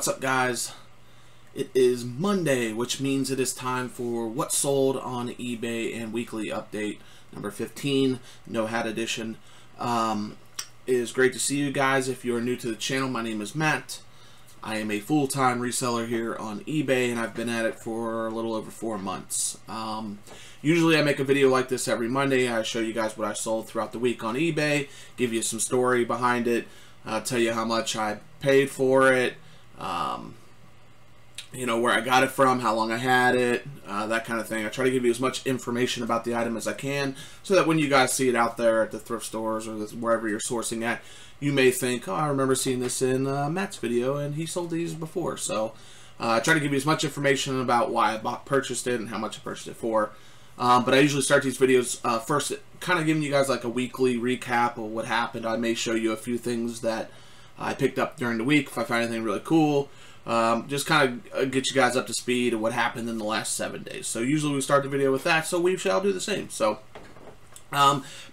What's up, guys? It is Monday, which means it is time for What Sold on eBay and Weekly Update number 15, No Hat Edition. It is great to see you guys. If you are new to the channel, my name is Matt. I am a full-time reseller here on eBay, and I've been at it for a little over 4 months. Usually I make a video like this every Monday. I show you guys what I sold throughout the week on eBay, give you some story behind it, tell you how much I paid for it, you know, where I got it from, how long I had it, that kind of thing. I try to give you as much information about the item as I can, so that when you guys see it out there at the thrift stores or wherever you're sourcing at, you may think, oh, I remember seeing this in Matt's video, and he sold these before. So I try to give you as much information about why I purchased it and how much I purchased it for. But I usually start these videos first kind of giving you guys like a weekly recap of what happened. I may show you a few things that I picked up during the week if I find anything really cool. Just kind of get you guys up to speed of what happened in the last 7 days. So usually we start the video with that, so we shall do the same. So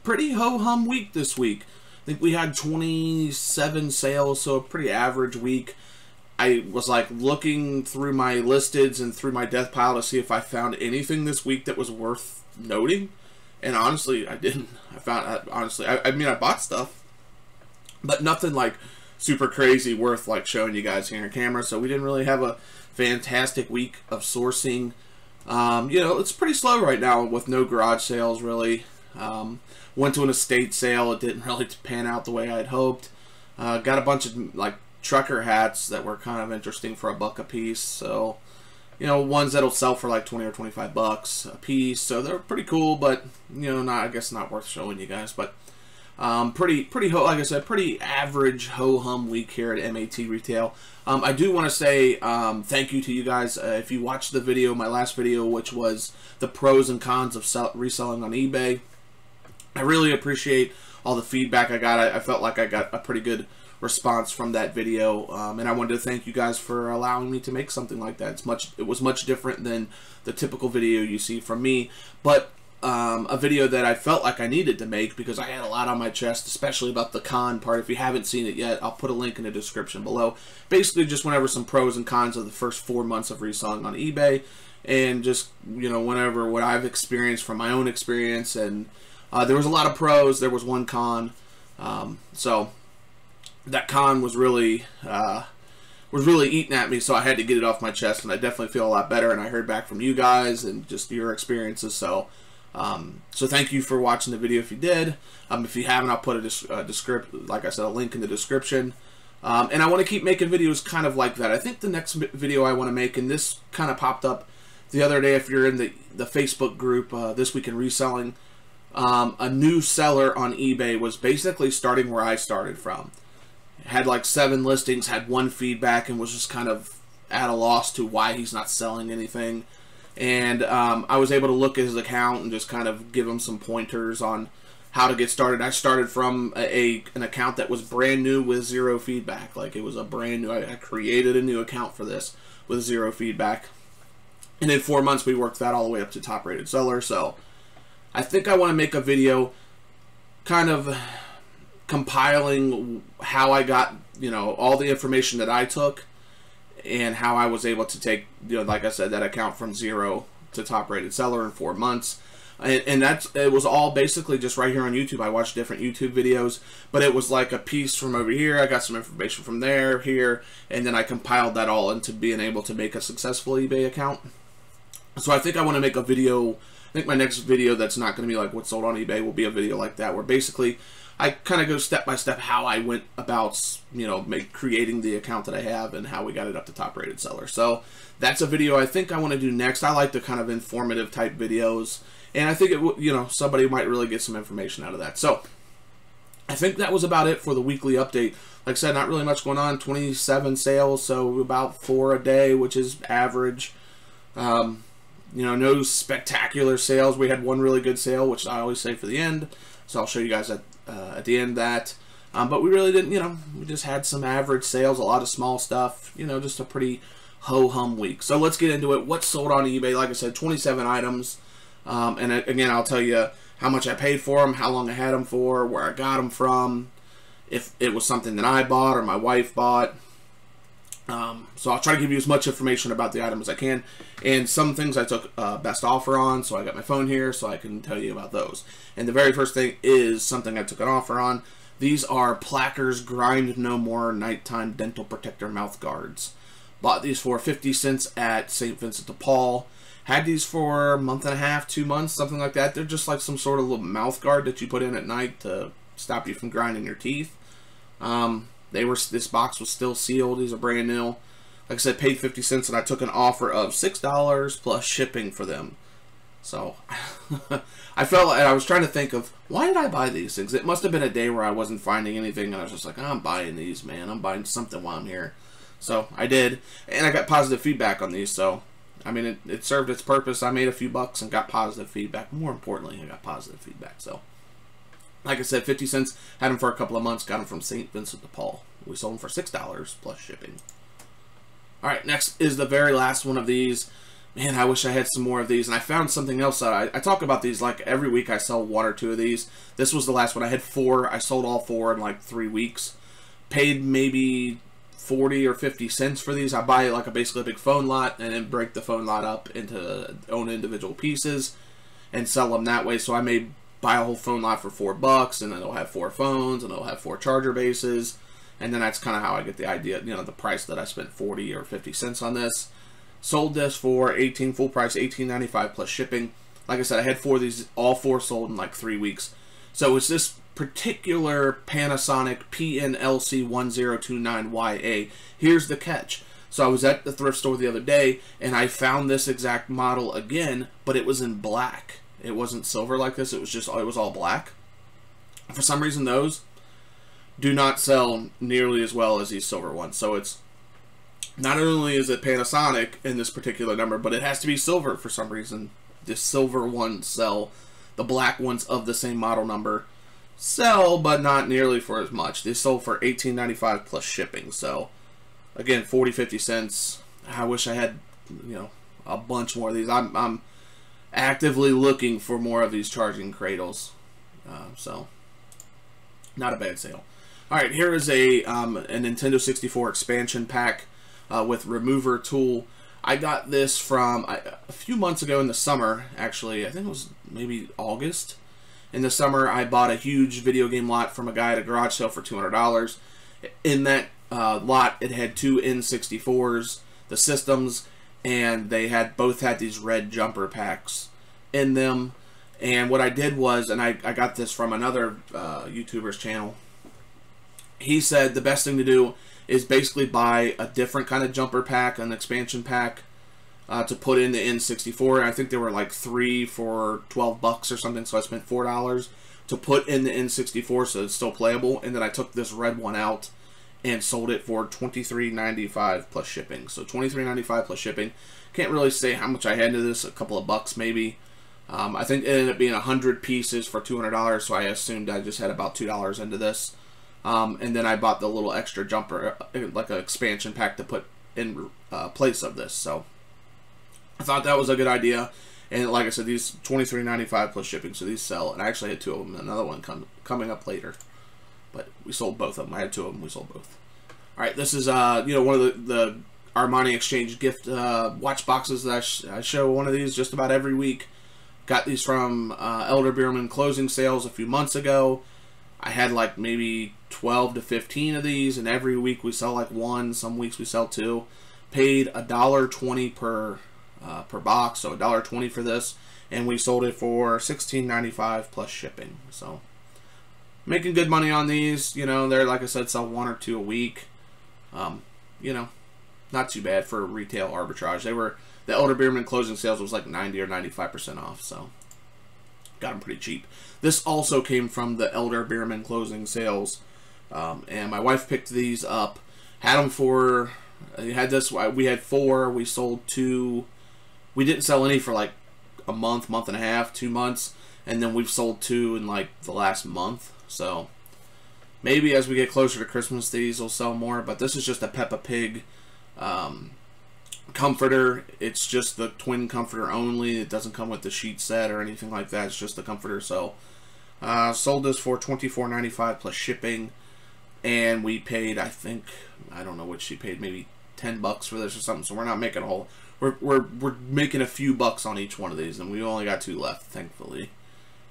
pretty ho-hum week this week. I think we had 27 sales, so a pretty average week. I was like looking through my listeds and through my death pile to see if I found anything this week that was worth noting, and honestly I didn't. I mean I bought stuff, but nothing like super crazy worth like showing you guys here on camera. So we didn't really have a fantastic week of sourcing. You know, it's pretty slow right now with no garage sales really. Went to an estate sale. It didn't really pan out the way I'd hoped. Got a bunch of like trucker hats that were kind of interesting for $1 a piece. So, you know, ones that'll sell for like 20 or 25 bucks a piece. So they're pretty cool, but you know, I guess not worth showing you guys. But like I said, pretty average ho-hum week here at MAT Retail. I do want to say thank you to you guys. If you watched the video, my last video, which was the pros and cons of reselling on eBay, I really appreciate all the feedback I got. I felt like I got a pretty good response from that video, and I wanted to thank you guys for allowing me to make something like that. It was much different than the typical video you see from me, but a video that I felt like I needed to make because I had a lot on my chest, especially about the con part. If you haven't seen it yet, I'll put a link in the description below. Basically just went over some pros and cons of the first 4 months of reselling on eBay, and just, you know, what I've experienced from my own experience. And there was a lot of pros, there was one con, so that con was really eating at me, so I had to get it off my chest, and I definitely feel a lot better, and I heard back from you guys and just your experiences. So so thank you for watching the video if you did. If you haven't, I'll put like I said, a link in the description. And I want to keep making videos kind of like that. I think the next video I want to make, and this kind of popped up the other day if you're in the Facebook group, This Week in Reselling, a new seller on eBay was basically starting where I started from. Had like 7 listings, had 1 feedback, and was just kind of at a loss to why he's not selling anything. And I was able to look at his account and just kind of give him some pointers on how to get started. I started from an account that was brand new with 0 feedback. Like, it was a brand new, I created a new account for this with 0 feedback. And in 4 months we worked that all the way up to top rated seller. So I think I want to make a video kind of compiling how I got, you know, all the information that I took and how I was able to take, you know, like I said, that account from 0 to top rated seller in 4 months. And it was all basically just right here on YouTube. I watched different YouTube videos, but it was like a piece from over here. I got some information from here, and then I compiled that all into being able to make a successful eBay account. So I think I want to make a video. I think my next video that's not going to be like what sold on eBay will be a video like that, where basically I kind of go step by step how I went about, you know, creating the account that I have and how we got it up to top rated seller. So that's a video I think I want to do next. I like the kind of informative type videos, and I think it, you know, somebody might really get some information out of that. So I think that was about it for the weekly update. Like I said, not really much going on. 27 sales, so about 4 a day, which is average. You know, no spectacular sales. We had 1 really good sale, which I always say for the end, so I'll show you guys at the end of that. But we really didn't, you know, we just had some average sales, a lot of small stuff, you know, just a pretty ho-hum week. So let's get into it. What's sold on eBay? Like I said, 27 items. And again, I'll tell you how much I paid for them, how long I had them for, where I got them from, if it was something that I bought or my wife bought. So I'll try to give you as much information about the item as I can. And some things I took best offer on, so I got my phone here so I can tell you about those. And the very first thing is something I took an offer on. These are Placker's Grind No More Nighttime Dental Protector Mouth Guards. Bought these for 50 cents at St. Vincent de Paul. Had these for a month and a half, 2 months, something like that. They're just like some sort of little mouth guard that you put in at night to stop you from grinding your teeth. This box was still sealed. These are brand new. Like I said, paid 50 cents, and I took an offer of $6 plus shipping for them. So I felt like I was trying to think of, why did I buy these things? It must have been a day where I wasn't finding anything, and I was just like, I'm buying these, man. I'm buying something while I'm here. So I did, and I got positive feedback on these. So I mean, it served its purpose. I made a few bucks and got positive feedback. More importantly, I got positive feedback. So like I said, 50 cents. Had them for a couple of months. Got them from St. Vincent de Paul. We sold them for $6 plus shipping. Alright, next is the very last one of these. Man, I wish I had some more of these. And I found something else. I talk about these like every week. I sell 1 or 2 of these. This was the last one. I had 4. I sold all 4 in like 3 weeks. Paid maybe 40 or 50 cents for these. I buy like basically a big phone lot and then break the phone lot up into own individual pieces and sell them that way. So I may buy a whole phone lot for $4, and then it'll have 4 phones, and it'll have 4 charger bases, and then that's kind of how I get the idea, you know, the price that I spent 40 or 50 cents on this. Sold this for full price, $18.95 plus shipping. Like I said, I had 4 of these, all 4 sold in like 3 weeks. So it's this particular Panasonic PNLC1029YA. Here's the catch. So I was at the thrift store the other day, and I found this exact model again, but it was in black. It wasn't silver like this. It was all black. For some reason, those do not sell nearly as well as these silver ones. So it's not only is it Panasonic in this particular number, but it has to be silver for some reason. The silver ones sell. The black ones of the same model number sell, but not nearly for as much. They sold for $18.95 plus shipping. So again, 40, 50 cents. I wish I had, you know, a bunch more of these. I'm actively looking for more of these charging cradles, so not a bad sale. All right, here is a Nintendo 64 expansion pack with remover tool. I got this from a few months ago in the summer. Actually, I think it was maybe August. In the summer, I bought a huge video game lot from a guy at a garage sale for $200. In that lot, it had 2 N64s, the systems, and they both had these red jumper packs in them. And what I did was, and I got this from another YouTuber's channel, he said the best thing to do is basically buy a different kind of jumper pack, an expansion pack, to put in the N64. I think they were like 3 for $12 or something, so I spent $4 to put in the N64 so it's still playable. And then I took this red one out and sold it for $23.95 plus shipping. So $23.95 plus shipping. Can't really say how much I had into this, a couple of bucks maybe. I think it ended up being 100 pieces for $200, so I assumed I just had about $2 into this. And then I bought the little extra jumper, like an expansion pack to put in place of this. So I thought that was a good idea. And like I said, these $23.95 plus shipping, so these sell. And I actually had 2 of them, another one coming up later. But we sold both of them. I had 2 of them. We sold both. All right, this is you know, one of the Armani Exchange gift watch boxes that I show one of these just about every week. Got these from Elder Beerman closing sales a few months ago. I had like maybe 12 to 15 of these, and every week we sell like 1. Some weeks we sell 2. Paid $1.20 per box, so $1.20 for this, and we sold it for $16.95 plus shipping. So making good money on these. You know, they're, like I said, sell 1 or 2 a week. You know, not too bad for retail arbitrage. The Elder Beerman closing sales was like 90 or 95% off, so got them pretty cheap. This also came from the Elder Beerman closing sales, and my wife picked these up. Had them for, we had 4, we sold 2. We didn't sell any for like a month, month and a half, 2 months, and then we've sold 2 in like the last month. So maybe as we get closer to Christmas, these will sell more. But this is just a Peppa Pig comforter. It's just the twin comforter only. It doesn't come with the sheet set or anything like that. It's just the comforter. So sold this for $24.95 plus shipping, and we paid, I don't know what she paid, maybe $10 for this or something. So we're not making a whole. We're making a few bucks on each one of these, and we only got 2 left, thankfully.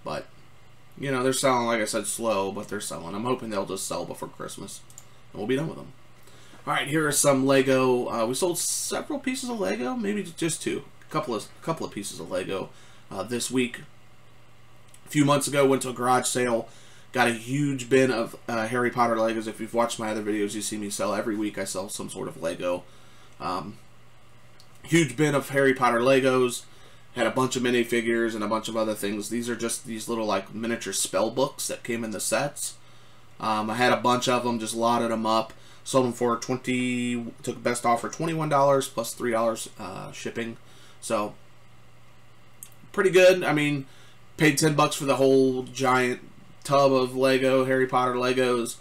But you know, they're selling, like I said, slow, but they're selling. I'm hoping they'll just sell before Christmas, and we'll be done with them. All right, here are some Lego. We sold several pieces of Lego, maybe just 2, a couple of pieces of Lego this week. A few months ago, went to a garage sale, got a huge bin of Harry Potter Legos. If you've watched my other videos, you see me sell every week. I sell some sort of Lego. Huge bin of Harry Potter Legos. Had a bunch of minifigures and a bunch of other things. These are just these little like miniature spell books that came in the sets. I had a bunch of them, just lotted them up. Sold them for took best offer $21 plus $3 shipping. So pretty good. I mean, paid $10 for the whole giant tub of Lego Harry Potter Legos.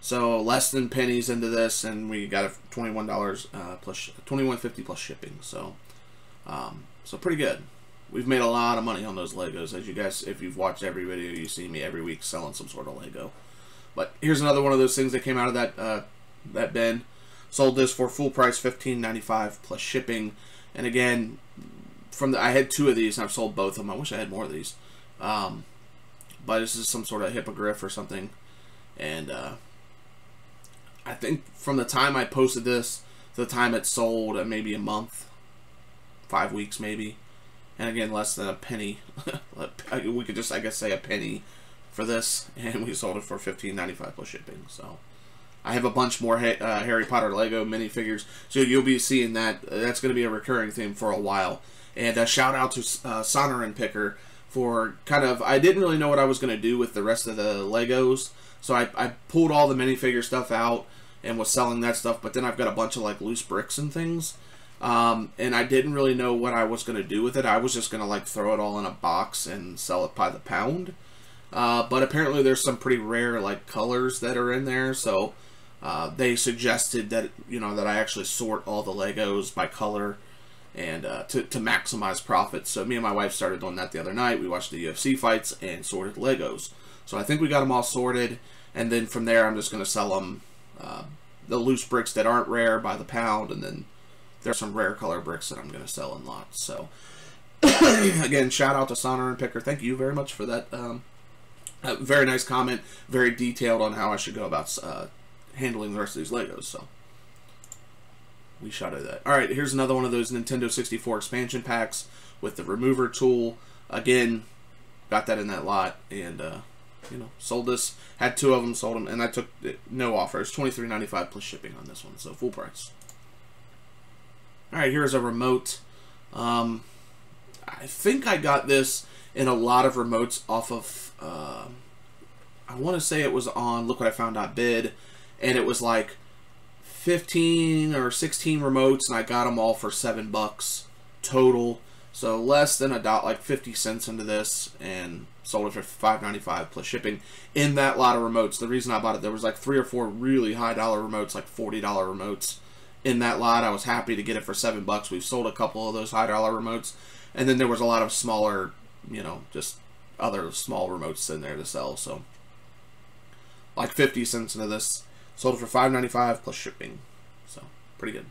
So less than pennies into this, and we got a $21 plus $21.50 plus shipping. So so pretty good. We've made a lot of money on those Legos, as you guys, if you've watched every video, you see me every week selling some sort of Lego. But here's another one of those things that came out of that bin. Sold this for full price $15.95 plus shipping. And again, I had 2 of these, and I've sold both of them. I wish I had more of these. But this is some sort of hippogriff or something, and I think from the time I posted this to the time it sold, maybe a month, 5 weeks maybe, and again less than a penny. We could just, I guess, say a penny for this, and we sold it for $15.95 plus shipping. So I have a bunch more Harry Potter Lego minifigures, so you'll be seeing that. That's going to be a recurring theme for a while. And a shout out to Sonoran Picker for kind of, I didn't really know what I was going to do with the rest of the Legos, so I pulled all the minifigure stuff out and was selling that stuff, but then I've got a bunch of like loose bricks and things, and I didn't really know what I was going to do with it. I was just going to like throw it all in a box and sell it by the pound, but apparently there's some pretty rare like colors that are in there, so they suggested that, you know, that I actually sort all the Legos by color, and to maximize profits. So me and my wife started doing that the other night. We watched the UFC fights and sorted Legos. So I think we got them all sorted, and then from there I'm just going to sell them, the loose bricks that aren't rare by the pound, and then there's some rare color bricks that I'm going to sell in lots. So again, shout out to Sonoran Picker. Thank you very much for that. Very nice comment, very detailed on how I should go about handling the rest of these Legos. So we shot at that. Alright, here's another one of those Nintendo 64 expansion packs with the remover tool. Again, got that in that lot, and you know, sold this. Had 2 of them, sold them, and I took no offers. $23.95 plus shipping on this one, so full price. Alright, here's a remote. I think I got this in a lot of remotes off of, I want to say it was on Look What I Found Bid, and it was like 15 or 16 remotes, and I got them all for $7 total. So less than $1, like 50 cents into this, and sold it for $5.95 plus shipping. In that lot of remotes, the reason I bought it, there was like 3 or 4 really high dollar remotes, like $40 remotes. In that lot, I was happy to get it for $7. We've sold a couple of those high dollar remotes, and then there was a lot of smaller, you know, just other small remotes in there to sell. So like 50 cents into this. Sold it for $5.95 plus shipping. So, pretty good.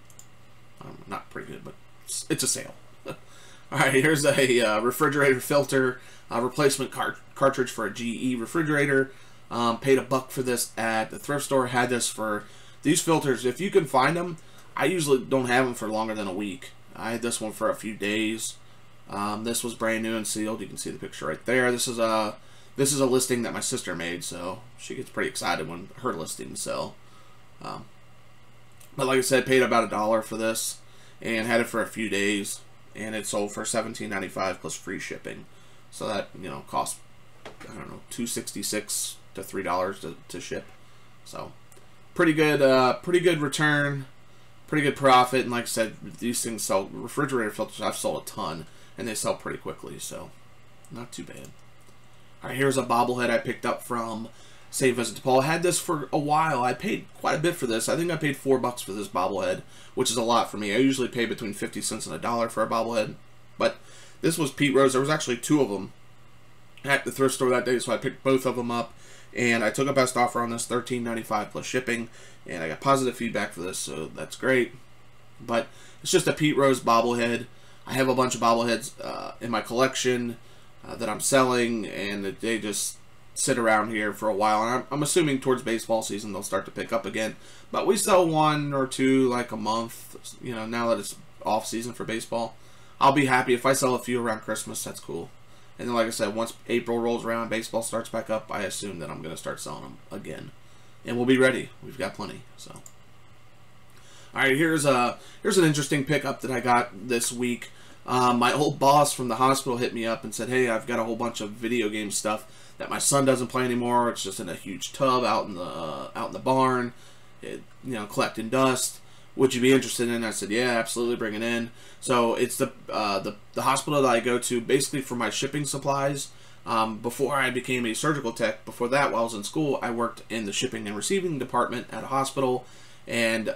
Not pretty good, but it's a sale. Alright, here's a refrigerator filter replacement cartridge for a GE refrigerator. Paid $1 for this at the thrift store. Had this for these filters. If you can find them, I usually don't have them for longer than a week. I had this one for a few days. This was brand new and sealed. You can see the picture right there. This is a listing that my sister made, so she gets pretty excited when her listings sell. But like I said, paid about $1 for this, and had it for a few days, and it sold for $17.95 plus free shipping. So that, you know, cost, I don't know, $2.66 to $3 to ship. So pretty good return, pretty good profit. And like I said, these things sell, refrigerator filters, I've sold a ton, and they sell pretty quickly, so not too bad. Alright, here's a bobblehead I picked up from St. Vincent de Paul. I had this for a while. I paid quite a bit for this. I think I paid $4 for this bobblehead, which is a lot for me. I usually pay between 50 cents and $1 for a bobblehead. But this was Pete Rose. There was actually 2 of them at the thrift store that day, so I picked both of them up. And I took a best offer on this, $13.95 plus shipping. And I got positive feedback for this, so that's great. But it's just a Pete Rose bobblehead. I have a bunch of bobbleheads in my collection that I'm selling, and they just sit around here for a while. And I'm assuming towards baseball season they'll start to pick up again. But we sell 1 or 2 like a month, you know, now that it's off season for baseball. I'll be happy if I sell a few around Christmas. That's cool. And then, like I said, once April rolls around, baseball starts back up, I assume that I'm going to start selling them again. And we'll be ready. We've got plenty. So, all right, here's an interesting pickup that I got this week. My old boss from the hospital hit me up and said, "Hey, I've got a whole bunch of video game stuff that my son doesn't play anymore. It's just in a huge tub out in the barn, collecting dust. Would you be interested in it?" I said, "Yeah, absolutely, bring it in." So it's the hospital that I go to basically for my shipping supplies. Before I became a surgical tech, before that, while I was in school, I worked in the shipping and receiving department at a hospital, and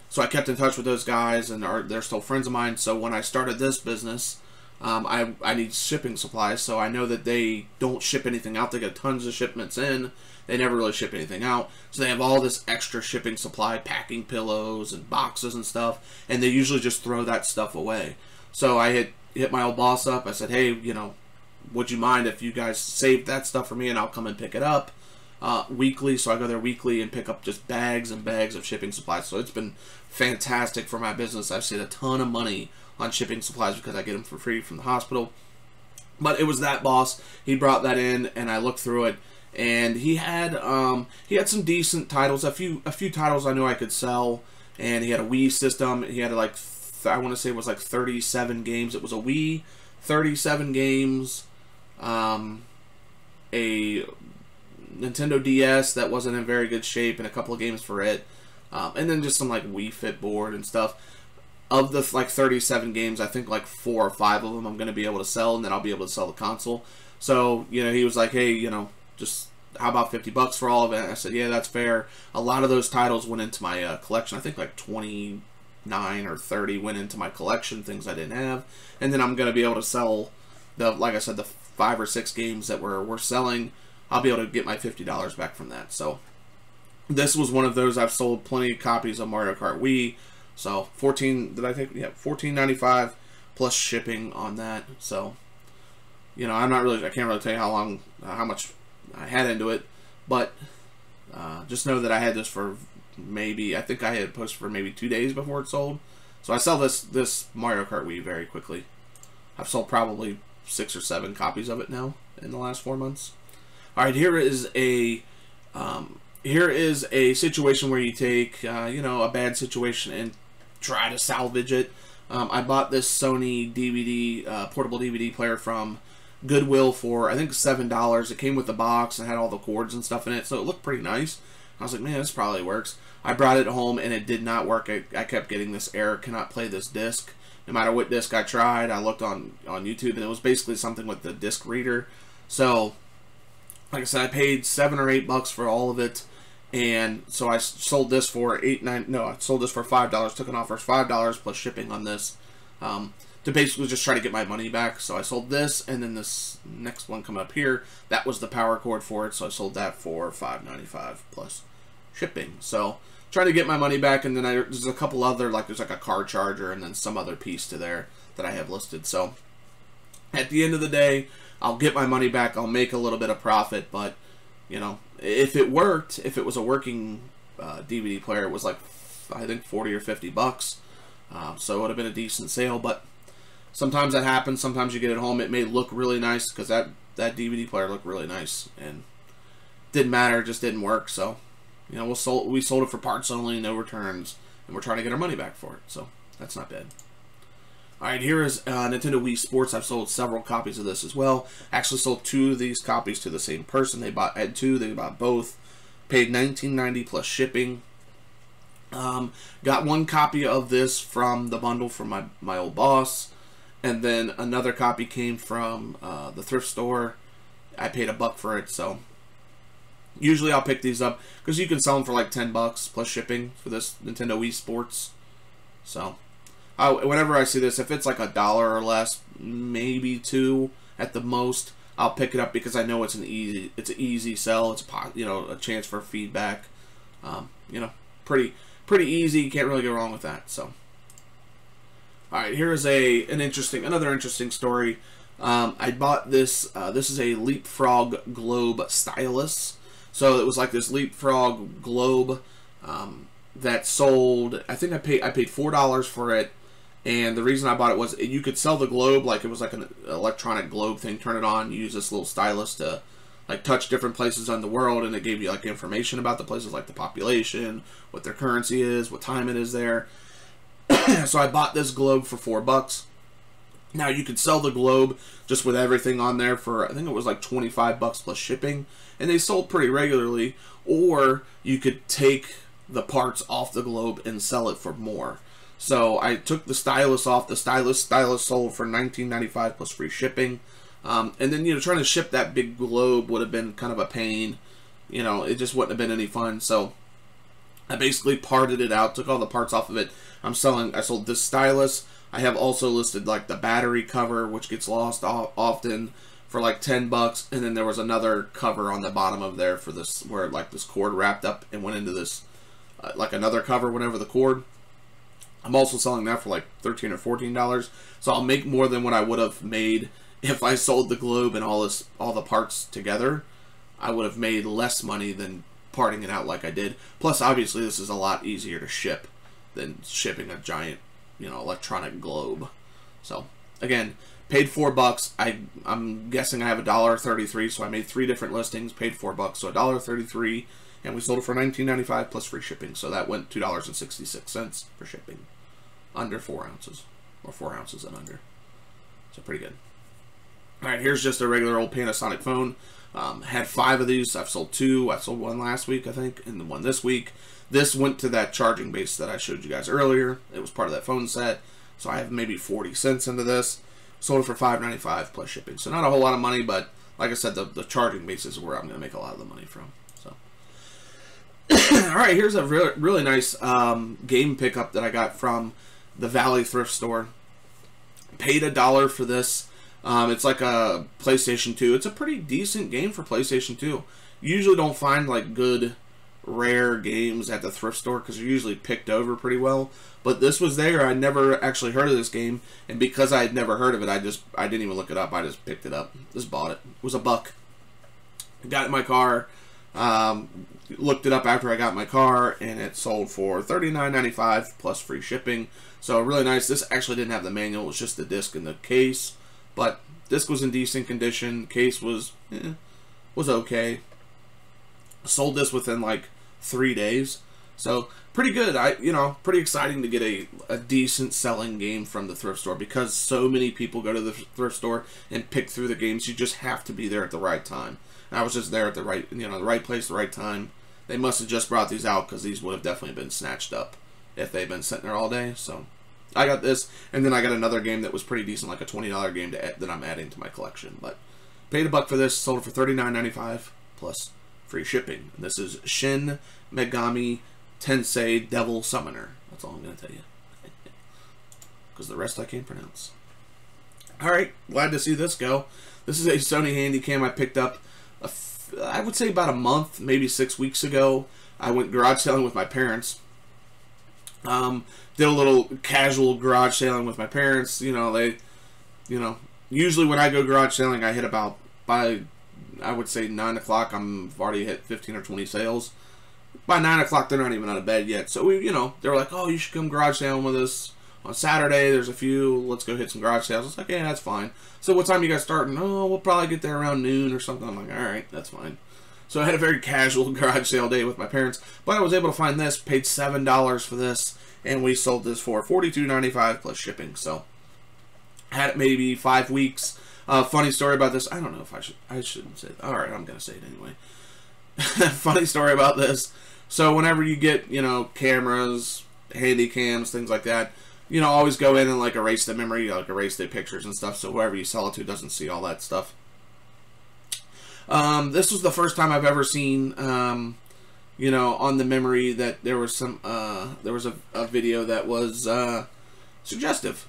so I kept in touch with those guys, and they're still friends of mine. So when I started this business, I need shipping supplies, so I know that they don't ship anything out. They get tons of shipments in. They never really ship anything out. So they have all this extra shipping supply, packing pillows and boxes and stuff, and they usually just throw that stuff away. So I hit my old boss up. I said, "Hey, would you mind if you guys save that stuff for me, and I'll come and pick it up weekly?" So I go there weekly and pick up just bags and bags of shipping supplies. So it's been fantastic for my business. I've saved a ton of money on shipping supplies because I get them for free from the hospital. But it was that boss. He brought that in, and I looked through it, and he had some decent titles. A few titles I knew I could sell, and he had a Wii system. He had I want to say it was like 37 games. It was a Wii, 37 games, a Nintendo DS that wasn't in very good shape, and a couple of games for it, and then just some like Wii Fit board and stuff. Of the 37 games, I think like 4 or 5 of them I'm going to be able to sell, and then I'll be able to sell the console. So, he was like, "Hey, just how about $50 for all of it?" I said, "Yeah, that's fair." A lot of those titles went into my collection. I think like 29 or 30 went into my collection, things I didn't have. And then I'm going to be able to sell like I said, the 5 or 6 games that we're selling. I'll be able to get my $50 back from that. So this was one of those. I've sold plenty of copies of Mario Kart Wii. So $14.95 plus shipping on that. So I can't really tell you how much I had into it, but just know that I had this for I think I had posted for maybe 2 days before it sold. So I sell this Mario Kart Wii very quickly. I've sold probably 6 or 7 copies of it now in the last 4 months. All right, here is a situation where you take a bad situation and try to salvage it. I bought this Sony DVD portable DVD player from Goodwill for I think $7. It came with the box and had all the cords and stuff in it, so it looked pretty nice. I was like, "Man, this probably works." I brought it home and it did not work. I kept getting this error: "Cannot play this disc." No matter what disc I tried, I looked on YouTube, and it was basically something with the disc reader. So, like I said, I paid $7 or $8 for all of it. And so I sold this for I sold this for $5. Took an offer of $5 plus shipping on this, to basically just try to get my money back. So I sold this, and then this next one coming up here, that was the power cord for it. So I sold that for $5.95 plus shipping. So trying to get my money back, and then there's a couple other, there's like a car charger, and then some other piece to there that I have listed. So at the end of the day, I'll get my money back. I'll make a little bit of profit, but if it worked, if it was a working DVD player, it was like I think $40 or $50, so it would have been a decent sale. But sometimes that happens. Sometimes you get it home, it may look really nice, because that DVD player looked really nice, and didn't matter, it just didn't work. So we sold it for parts only, no returns, and we're trying to get our money back for it. So that's not bad. Alright, here is Nintendo Wii Sports. I've sold several copies of this as well. Actually sold 2 of these copies to the same person. I had 2, they bought both. Paid $19.90 plus shipping. Got 1 copy of this from the bundle from my old boss. And then another copy came from the thrift store. I paid $1 for it, so usually I'll pick these up because you can sell them for like $10 plus shipping for this Nintendo Wii Sports. So whenever I see this, if it's like $1 or less, maybe $2 at the most, I'll pick it up because I know it's an easy sell. It's a chance for feedback. Pretty easy. You can't really go wrong with that. So All right, here is another interesting story. I bought this. This is a Leapfrog globe stylus. So it was like this Leapfrog globe that sold. I think I paid $4 for it, and the reason I bought it was you could sell the globe like it was like an electronic globe thing. Turn it on, use this little stylus to like touch different places on the world, and it gave you like information about the places, like the population, what their currency is, what time it is there. So I bought this globe for $4. Now you could sell the globe just with everything on there for, I think it was like 25 bucks plus shipping, and they sold pretty regularly. Or you could take the parts off the globe and sell it for more. So I took the stylus off. The stylus sold for $19.95 plus free shipping. And then, you know, trying to ship that big globe would have been kind of a pain. You know, it just wouldn't have been any fun. So I basically parted it out, took all the parts off of it. I sold this stylus. I have also listed like the battery cover, which gets lost often, for like 10 bucks. And then there was another cover on the bottom of there for this, where like this cord wrapped up and went into this, like another cover went over the cord. I'm also selling that for like $13 or $14. So I'll make more than what I would have made if I sold the globe and all the parts together. I would have made less money than parting it out like I did. Plus, obviously, this is a lot easier to ship than shipping a giant, you know, electronic globe. So again, paid $4. I'm guessing I have $1.33, so I made 3 different listings, paid $4, so $1.33, and we sold it for $19.95 plus free shipping. So that went $2.66 for shipping, under 4 ounces, or 4 ounces and under. So pretty good. All right, here's just a regular old Panasonic phone. Had 5 of these. I've sold 2. I sold 1 last week, I think, and the 1 this week. This went to that charging base that I showed you guys earlier. It was part of that phone set. So I have maybe 40 cents into this. Sold it for $5.95 plus shipping. So not a whole lot of money, but like I said, the charging base is where I'm going to make a lot of the money from. So, all right, here's a really nice game pickup that I got from the Valley thrift store. Paid $1 for this. It's like a PlayStation 2. It's a pretty decent game for PlayStation 2. You usually don't find like good, rare games at the thrift store because they're usually picked over pretty well. But this was there. I never actually heard of this game, and because I had never heard of it, I didn't even look it up. I just picked it up. Just bought it. It was $1. I got it in my car. Looked it up after I got my car, and it sold for $39.95 plus free shipping. So really nice. This actually didn't have the manual. It was just the disc and the case. But disc was in decent condition. Case was okay. Sold this within like 3 days. So pretty good. Pretty exciting to get a decent selling game from the thrift store, because so many people go to the thrift store and pick through the games. You just have to be there at the right time. And I was just there at the right place, the right time. They must have just brought these out because these would have definitely been snatched up if they'd been sitting there all day. So I got this, and then I got another game that was pretty decent, like a $20 game that I'm adding to my collection. But paid $1 for this, sold it for $39.95 plus free shipping. And this is Shin Megami Tensei Devil Summoner. That's all I'm going to tell you, because the rest I can't pronounce. All right, glad to see this go. This is a Sony Handycam I picked up, I would say about a month, maybe 6 weeks ago. I went garage selling with my parents. Did a little casual garage sailing with my parents. Usually when I go garage sailing, I hit about, by, I would say 9 o'clock, I've already hit 15 or 20 sales. By 9 o'clock, they're not even out of bed yet. So they were like, oh, you should come garage sailing with us on Saturday. There's a few, let's go hit some garage sales. I was like, yeah, that's fine. So what time you guys starting? Oh, we'll probably get there around noon or something. I'm like, all right, that's fine. So I had a very casual garage sale day with my parents, but I was able to find this, paid $7 for this, and we sold this for $42.95 plus shipping. So had it maybe 5 weeks. Funny story about this. I don't know if I shouldn't say it. All right, I'm going to say it anyway. Funny story about this. So whenever you get, cameras, handy cams, things like that, always go in and like erase the memory, like erase the pictures and stuff, so whoever you sell it to doesn't see all that stuff. This was the first time I've ever seen, on the memory that there was some, there was a video that was, suggestive.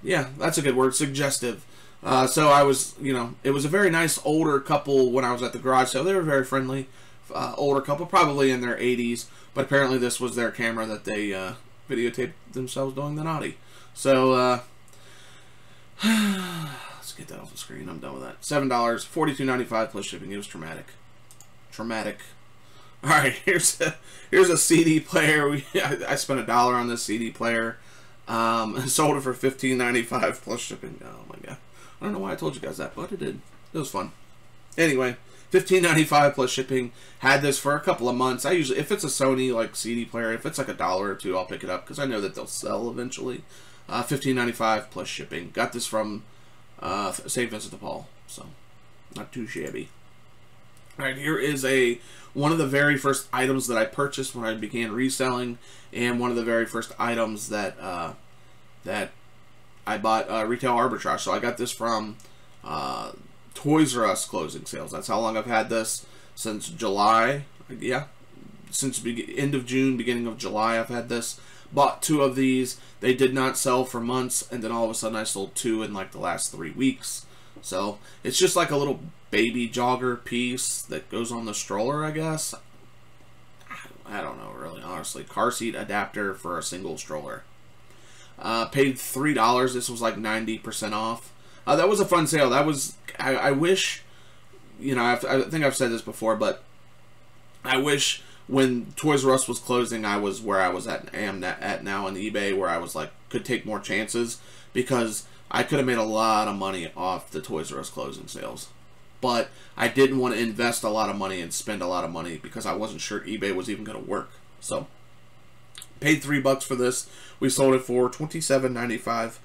Yeah, that's a good word, suggestive. So I was, it was a very nice older couple when I was at the garage sale. They were very friendly, older couple, probably in their 80s, but apparently this was their camera that they, videotape themselves doing the naughty. So, let's get that off the screen. I'm done with that. $7, $42.95 plus shipping. It was traumatic. Traumatic. All right, here's a CD player. I spent $1 on this CD player. Sold it for $15.95 plus shipping. Oh my god, I don't know why I told you guys that, but I did. It was fun. Anyway, $15.95 plus shipping. Had this for a couple of months. I usually, if it's a Sony like CD player, if it's like $1 or $2, I'll pick it up because I know that they'll sell eventually. $15.95 plus shipping. Got this from St. Vincent de Paul, so not too shabby. All right, here is one of the very first items that I purchased when I began reselling, and one of the very first items that that I bought retail arbitrage. So I got this from Toys R Us closing sales. That's how long I've had this, since July. Yeah, since end of June, beginning of July, I've had this. Bought 2 of these. They did not sell for months, and then all of a sudden I sold 2 in like the last 3 weeks. So it's just like a little baby jogger piece that goes on the stroller, I guess. I don't know, really, honestly. Car seat adapter for a single stroller. Paid $3. This was like 90% off. That was a fun sale. That was, I wish, you know, I think I've said this before, but I wish when Toys R Us was closing, I was where I was am at now on eBay, where I was like, could take more chances, because I could have made a lot of money off the Toys R Us closing sales. But I didn't want to invest a lot of money and spend a lot of money because I wasn't sure eBay was even going to work. So, paid $3 for this. We sold it for $27.95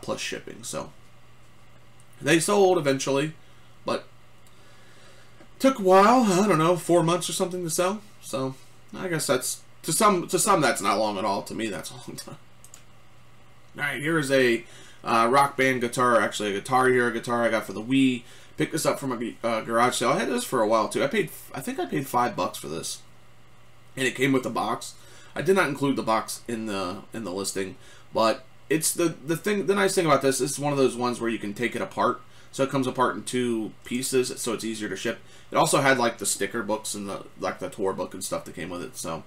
plus shipping. So, they sold eventually, but took a while. I don't know, 4 months or something to sell. So, I guess that's, to some that's not long at all. To me, that's a long time. All right, here is a Rock Band guitar. Actually, a Guitar Hero guitar I got for the Wii. Picked this up from a garage sale. I had this for a while too. I think I paid $5 for this, and it came with the box. I did not include the box in the listing, but it's the nice thing about this is it's one of those ones where you can take it apart. So it comes apart in 2 pieces, so it's easier to ship. It also had like the sticker books and the tour book and stuff that came with it. So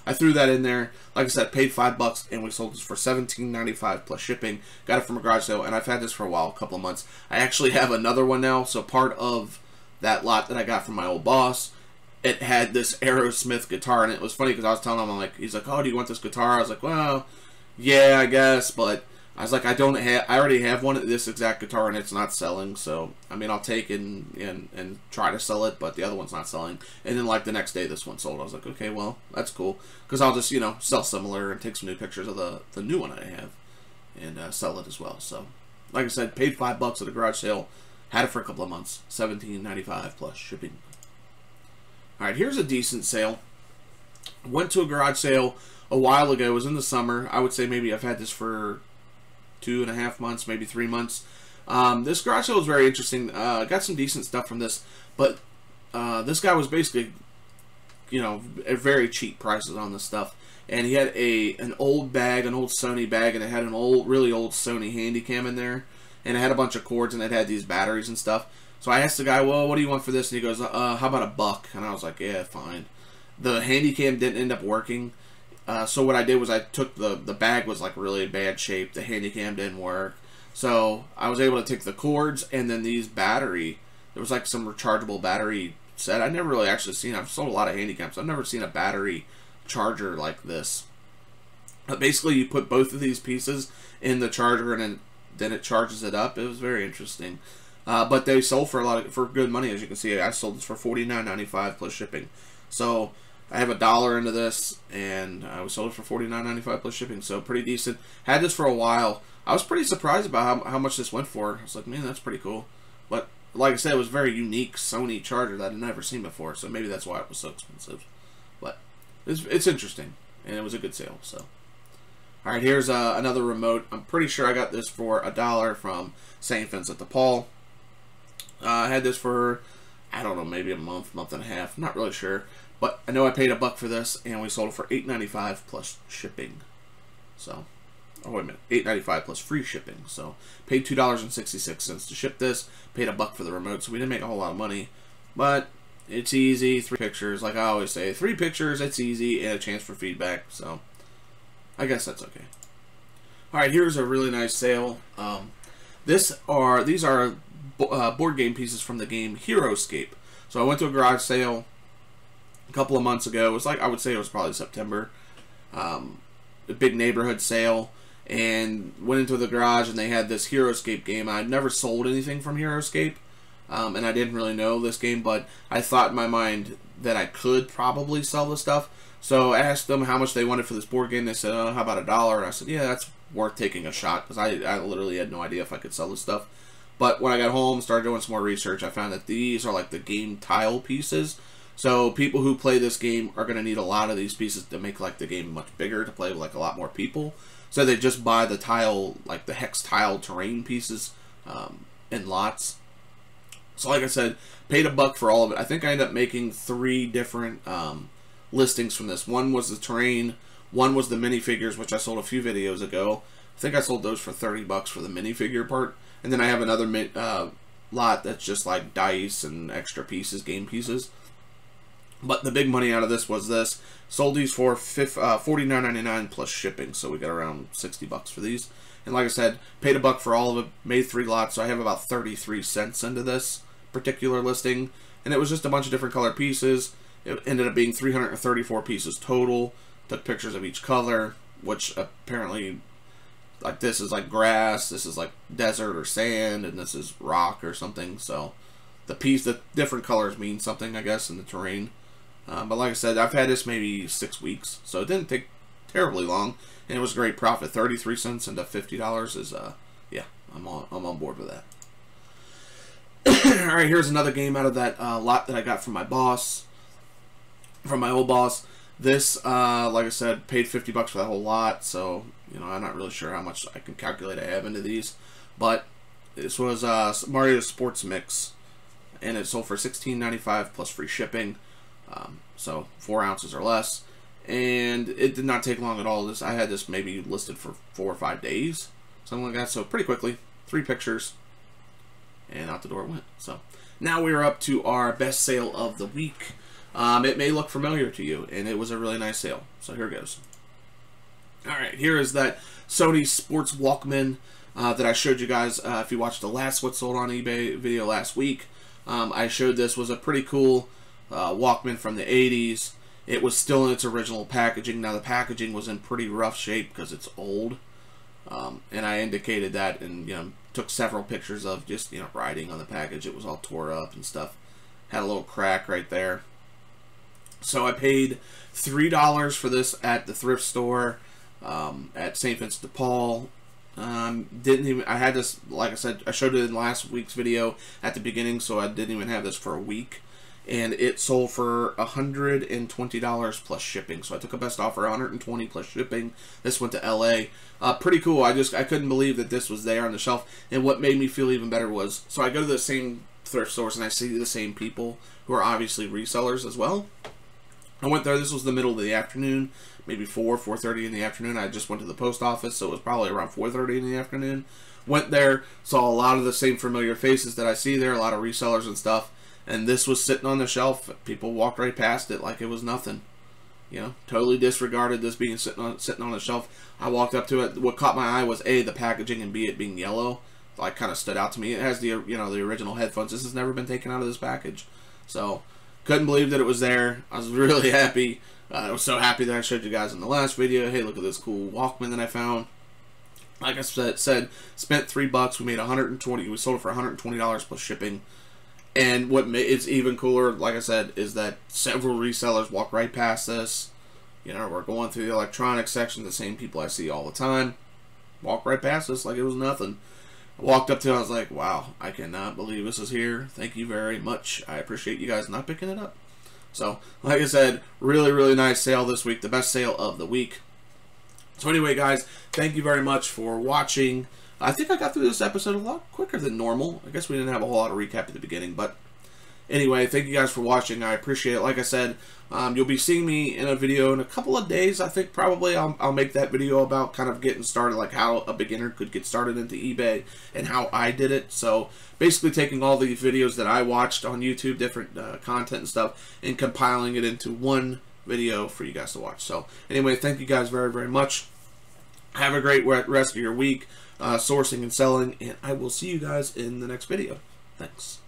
I threw that in there. Like I said, paid $5, and we sold this for $17.95 plus shipping. Got it from a garage sale, and I've had this for a while, a couple of months. I actually have another one now. So part of that lot that I got from my old boss, it had this Aerosmith guitar, and it was funny because I was telling him, I'm like, he's like, oh, do you want this guitar? I was like, well, yeah, I guess, but I was like, I already have one of this exact guitar, and it's not selling. So I mean, I'll take it and try to sell it, but the other one's not selling. And then like the next day, this one sold. I was like, okay, well, that's cool, because I'll just, you know, sell similar and take some new pictures of the new one I have and sell it as well. So like I said, paid $5 at a garage sale, had it for a couple of months, $17.95 plus shipping. All right, here's a decent sale. Went to a garage sale a while ago. It was in the summer. I would say maybe I've had this for 2.5 months, maybe 3 months. This garage sale was very interesting. Got some decent stuff from this, but this guy was basically, you know, at very cheap prices on this stuff. And he had an old bag, an old Sony bag, and it had an really old Sony Handycam in there, and it had a bunch of cords, and it had these batteries and stuff. So I asked the guy, well, what do you want for this? And he goes, how about $1? And I was like, yeah, fine. The Handycam didn't end up working. So what I did was I took the bag was like really bad shape. The Handycam didn't work. So I was able to take the cords and then these battery. There was like some rechargeable battery set. I've never really actually seen. I've sold a lot of Handycams. I've never seen a battery charger like this. But basically, you put both of these pieces in the charger and then it charges it up. It was very interesting. But they sold for good money, as you can see. I sold this for $49.95 plus shipping. So I have $1 into this, and I sold it for $49.95 plus shipping. So pretty decent. Had this for a while. I was pretty surprised about how much this went for. I was like, man, that's pretty cool. But like I said, it was a very unique Sony charger that I'd never seen before. So maybe that's why it was so expensive. But it's interesting, and it was a good sale. So. All right, here's another remote. I'm pretty sure I got this for $1 from St. Vincent de Paul. I had this for, I don't know, maybe a month and a half. I'm not really sure. But I know I paid $1 for this, and we sold it for $8.95 plus shipping. So, oh, wait a minute. $8.95 plus free shipping. So, paid $2.66 to ship this. Paid $1 for the remote, so we didn't make a whole lot of money. But it's easy. 3 pictures. Like I always say, 3 pictures, it's easy, and a chance for feedback. So, I guess that's okay. Alright, here's a really nice sale. These are board game pieces from the game HeroScape. So I went to a garage sale a couple of months ago. It was like, I would say it was probably September. A big neighborhood sale. And went into the garage and they had this HeroScape game. I'd never sold anything from HeroScape. And I didn't really know this game, but I thought in my mind that I could probably sell this stuff. So I asked them how much they wanted for this board game. They said, oh, how about $1? And I said, yeah, that's worth taking a shot, because I literally had no idea if I could sell this stuff. But when I got home, started doing some more research, I found that these are like the game tile pieces. So people who play this game are going to need a lot of these pieces to make like the game much bigger, to play with like a lot more people. So they just buy the tile, like the hex tile terrain pieces in lots. So like I said, paid $1 for all of it. I think I ended up making 3 different listings from this. One was the terrain, one was the minifigures, which I sold a few videos ago. I think I sold those for $30 for the minifigure part. And then I have another lot that's just like dice and extra pieces, game pieces. But the big money out of this was this. Sold these for $49.99 plus shipping, so we got around $60 for these. And like I said, paid $1 for all of it, made 3 lots, so I have about 33 cents into this particular listing. And it was just a bunch of different color pieces. It ended up being 334 pieces total. Took pictures of each color, which apparently, like, this is like grass, this is like desert or sand, and this is rock or something. So the different colors mean something, I guess, in the terrain. But like I said, I've had this maybe 6 weeks, so it didn't take terribly long, and it was a great profit. 33 cents into $50 is, yeah, I'm on board with that. All right, here's another game out of that lot that I got from my boss, from my old boss. This, like I said, paid $50 for that whole lot, so, you know, I'm not really sure how much I can calculate I have into these, but this was Mario Sports Mix, and it sold for $16.95 plus free shipping. So 4 ounces or less, and it did not take long at all. I had this maybe listed for 4 or 5 days, something like that. So pretty quickly, 3 pictures, and out the door it went. So now we are up to our best sale of the week. It may look familiar to you, and it was a really nice sale. So here goes. All right, here is that Sony Sports Walkman that I showed you guys. If you watched the last What Sold on eBay video last week, I showed this was a pretty cool Walkman from the 80s. It was still in its original packaging. Now the packaging was in pretty rough shape because it's old, and I indicated that, and you know, took several pictures of just, you know, writing on the package. It was all tore up and stuff. Had a little crack right there. So I paid $3 for this at the thrift store at St. Vincent de Paul. I had this, like I said, I showed it in last week's video at the beginning, so I didn't even have this for a week. And it sold for $120 plus shipping. So I took a best offer, $120 plus shipping. This went to LA. Pretty cool. I couldn't believe that this was there on the shelf. And what made me feel even better was, so I go to the same thrift stores and I see the same people who are obviously resellers as well. I went there. This was the middle of the afternoon, maybe 4:30 in the afternoon. I just went to the post office, so it was probably around 4:30 in the afternoon. Went there, saw a lot of the same familiar faces that I see there, a lot of resellers and stuff. And this was sitting on the shelf. People walked right past it like it was nothing. You know, totally disregarded this being sitting on the shelf. I walked up to it. What caught my eye was A, the packaging, and B, it being yellow. Like, kind of stood out to me. It has the, you know, the original headphones. This has never been taken out of this package. So couldn't believe that it was there. I was really happy. I was so happy that I showed you guys in the last video. Hey, look at this cool Walkman that I found. Like I said, spent $3. We made $120. We sold it for $120 plus shipping. And what it's even cooler, like I said, is that several resellers walk right past this. You know, we're going through the electronics section, the same people I see all the time. Walk right past us like it was nothing. I walked up to it, I was like, wow, I cannot believe this is here. Thank you very much. I appreciate you guys not picking it up. So, like I said, really, really nice sale this week. The best sale of the week. So anyway, guys, thank you very much for watching. I think I got through this episode a lot quicker than normal. I guess we didn't have a whole lot of recap at the beginning, but anyway, thank you guys for watching. I appreciate it. Like I said, you'll be seeing me in a video in a couple of days. I think probably I'll make that video about kind of getting started, like how a beginner could get started into eBay and how I did it. So basically taking all the videos that I watched on YouTube, different content and stuff, and compiling it into one video for you guys to watch. So anyway, thank you guys very, very much. Have a great rest of your week sourcing and selling, and I will see you guys in the next video. Thanks.